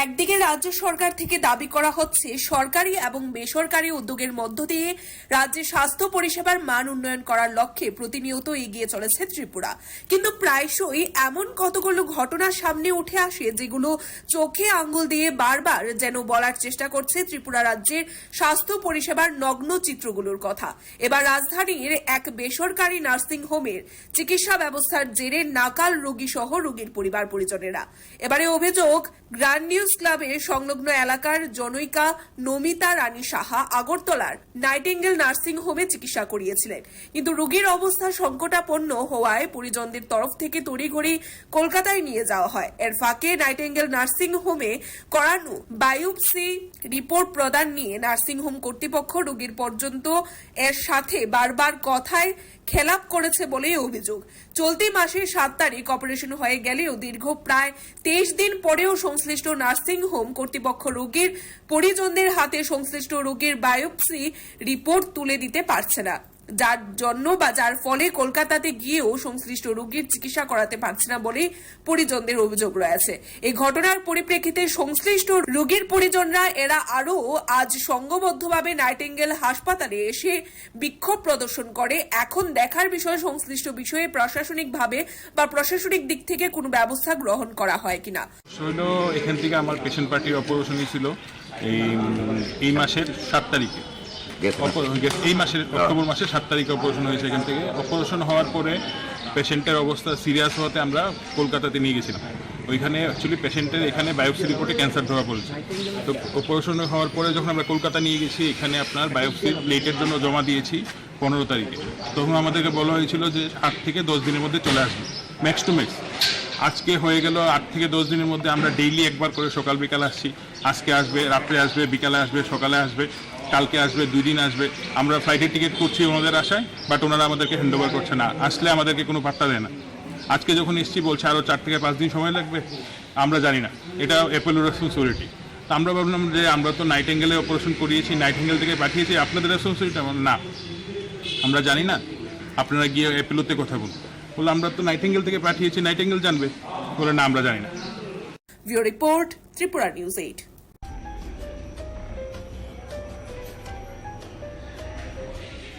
একদিকে রাজ্য সরকার থেকে দাবি করা হচ্ছে সরকারি এবং বেসরকারি উদ্যোগের মধ্য দিয়ে রাজ্যের স্বাস্থ্য পরিষেবার মান উন্নয়ন করার লক্ষ্যে প্রতিনিয়ত এগিয়ে চলেছে ত্রিপুরা, কিন্তু প্রায়শই এমন কতগুলো ঘটনা সামনে উঠে আসে যেগুলো চোখে আঙ্গুল দিয়ে বারবার যেন বলার চেষ্টা করছে ত্রিপুরা রাজ্যের স্বাস্থ্য পরিষেবার নগ্ন চিত্রগুলোর কথা। এবার রাজধানীর এক বেসরকারি নার্সিং হোমের চিকিৎসা ব্যবস্থার জেরে নাকাল রোগী সহ রোগীর পরিবার পরিজনেরা। এবারে অভিযোগ, গ্র্যান্ড নিউজ ক্লাবের সংলগ্ন এলাকার জনৈকা নমিতা রানী সাহা আগরতলার নাইটিঙ্গেল নার্সিং হোমে চিকিৎসা করিয়েছিলেন, কিন্তু রোগীর অবস্থা সংকটাপন্ন হওয়ায় পরিজনদের তরফ থেকে তড়িঘড়ি কলকাতায় নিয়ে যাওয়া হয়। এর ফাঁকে নাইটিঙ্গেল নার্সিং হোমে করানো বায়োপসি রিপোর্ট প্রদান নিয়ে নার্সিং হোম কর্তৃপক্ষ রোগীর পর্যন্ত এর সাথে বারবার কথায় খেলাপ করেছে বলেই অভিযোগ। চলতি মাসের 7 তারিখ অপারেশন হয়ে গেলেও দীর্ঘ প্রায় 23 দিন পরেও সংশ্লিষ্ট নার্সিং হোম কর্তৃপক্ষ রোগীর পরিজনদের হাতে সংশ্লিষ্ট রোগীর বায়োপসি রিপোর্ট তুলে দিতে পারছে না, যার জন্য বা যার ফলে কলকাতাতে গিয়েও সংশ্লিষ্ট রোগীর চিকিৎসা করাতে পারছে না বলে পরিজনদের অভিযোগ রয়েছে। এই ঘটনার পরিপ্রেক্ষিতে সংশ্লিষ্ট রোগীর পরিজনরা এরা আরও আজ সংঘবদ্ধভাবে নাইটিঙ্গেল হাসপাতালে এসে বিক্ষোভ প্রদর্শন করে। এখন দেখার বিষয় সংশ্লিষ্ট বিষয়ে প্রশাসনিকভাবে বা প্রশাসনিক দিক থেকে কোনো ব্যবস্থা গ্রহণ করা হয় কিনা। এখান থেকে আমার পেশেন্ট পার্টির অপারেশন ছিল এই মাসের 7 তারিখে, এই মাসের অক্টোবর মাসের 7 তারিখে অপারেশন হয়েছে। এখান থেকে অপারেশন হওয়ার পরে পেশেন্টের অবস্থা সিরিয়াস হওয়াতে আমরা কলকাতাতে নিয়ে গেছিলাম। ওইখানে অ্যাকচুয়ালি পেশেন্টের এখানে বায়োপসি রিপোর্টে ক্যান্সার ধরা পড়েছে। তো অপারেশন হওয়ার পরে যখন আমরা কলকাতা নিয়ে গেছি, এখানে আপনার বায়োপসি প্লেটের জন্য জমা দিয়েছি 15 তারিখে। তখন আমাদেরকে বলা হয়েছিল যে 8 থেকে 10 দিনের মধ্যে চলে আসবে, ম্যাক্স টু ম্যাক্স। আজকে হয়ে গেল 8 থেকে 10 দিনের মধ্যে। আমরা ডেইলি একবার করে সকাল বিকাল আসছি। আজকে আসবে, রাত্রে আসবে, বিকালে আসবে, সকালে আসবে, কালকে আসবে, 2 দিন আসবে। আমরা ফ্লাইটের টিকিট করছি ওনাদের আশায়, বাট ওনারা আমাদেরকে হ্যান্ড ওভার করছে না, আসলে আমাদেরকে কোনো পাত্তা দেয় না। আজকে যখন এসছি বলছে আরও 4 থেকে 5 দিন সময় লাগবে। আমরা জানি না, এটা অ্যাপোলো রেসপন্সিবিলিটি। তো আমরা ভাবলাম যে আমরা তো নাইটিঙ্গেলে অপারেশন করিয়েছি, নাইটিঙ্গেল থেকে পাঠিয়েছি, আপনাদের রেসপন্সিবিলিটি। না, আমরা জানি না, আপনারা গিয়ে অ্যাপোলোতে কথা বলুন। বলে আমরা তো নাইটিঙ্গেল থেকে পাঠিয়েছি, নাইটিঙ্গেল জানবে। বলে না, আমরা জানি না। Bureau report, Tripura news 8।